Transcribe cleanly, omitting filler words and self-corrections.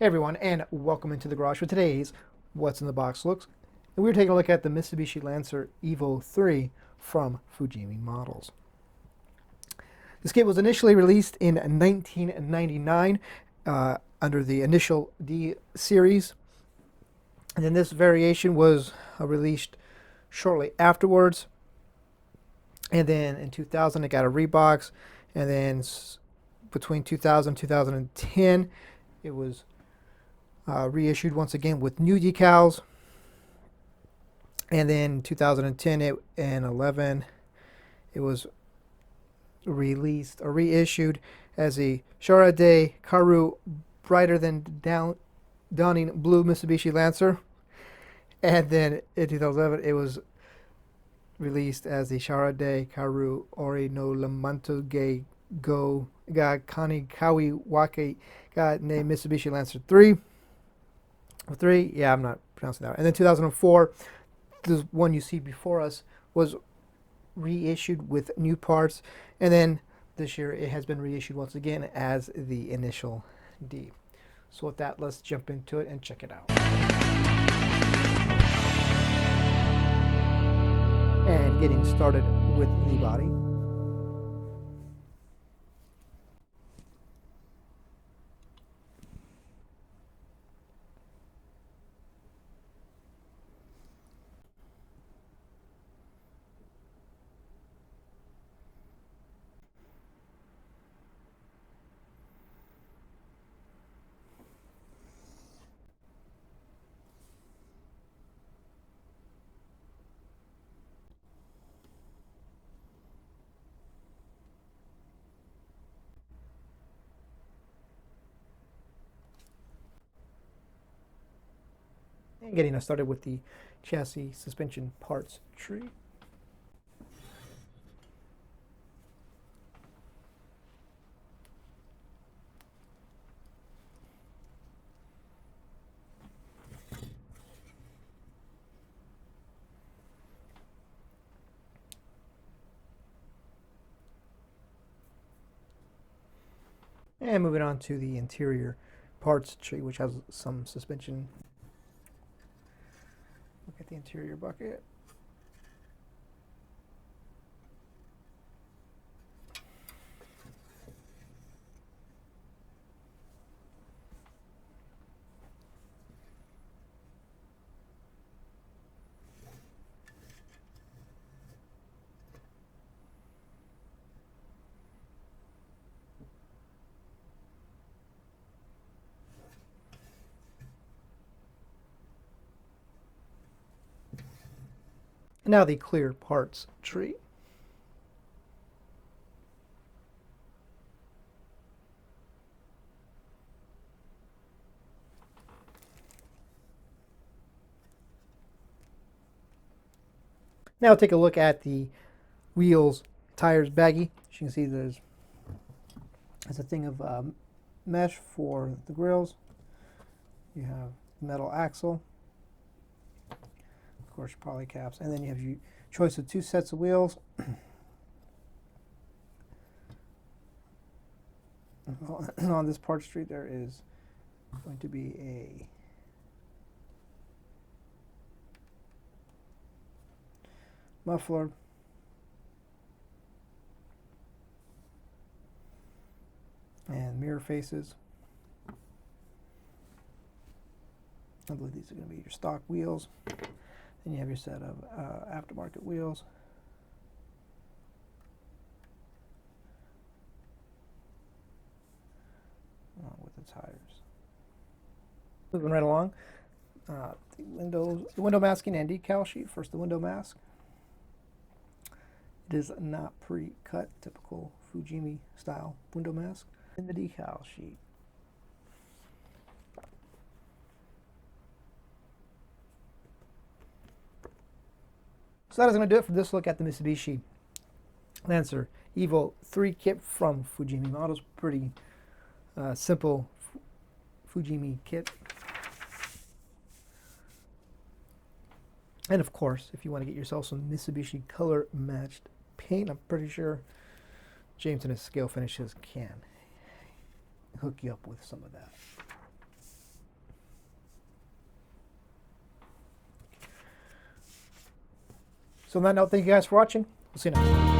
Hey everyone, and welcome into the garage for today's What's in the Box looks. And we're taking a look at the Mitsubishi Lancer EVO 3 from Fujimi Models. This kit was initially released in 1999 under the initial D series, and then this variation was released shortly afterwards. And then in 2000 it got a rebox, and then between 2000 and 2010 it was reissued once again with new decals, and then 2010 and 11 it was released or reissued as a Shara Karu brighter than dawning blue Mitsubishi Lancer, and then in 2011 it was released as the Shara Karu Ori no Lamanto Ge Go Ga Kani Kawi Wake Ga Ne Mitsubishi Lancer 3. Yeah, I'm not pronouncing that. And then 2004, the one you see before us was reissued with new parts, and then this year it has been reissued once again as the initial D. So with that, let's jump into it and check it out. And getting started with the body. And getting us started with the chassis suspension parts tree. And moving on to the interior parts tree, which has some suspension. Look at the interior bucket. And now the clear parts tree. Now take a look at the wheels, tires, baggie. As you can see, there's a thing of mesh for the grills. You have metal axle, of course, poly caps, and then you have your choice of two sets of wheels. On this part street, there is going to be a muffler, and mirror faces. I believe these are going to be your stock wheels. Then you have your set of aftermarket wheels. With the tires. Moving right along, the window masking and decal sheet. First, the window mask. It is not pre-cut, typical Fujimi style window mask. And the decal sheet. So that is going to do it for this look at the Mitsubishi Lancer EVO 3 kit from Fujimi Models. Pretty simple Fujimi kit. And of course, if you want to get yourself some Mitsubishi color matched paint, I'm pretty sure James and his Scalefinishes can hook you up with some of that. So on that note, thank you guys for watching. We'll see you next time.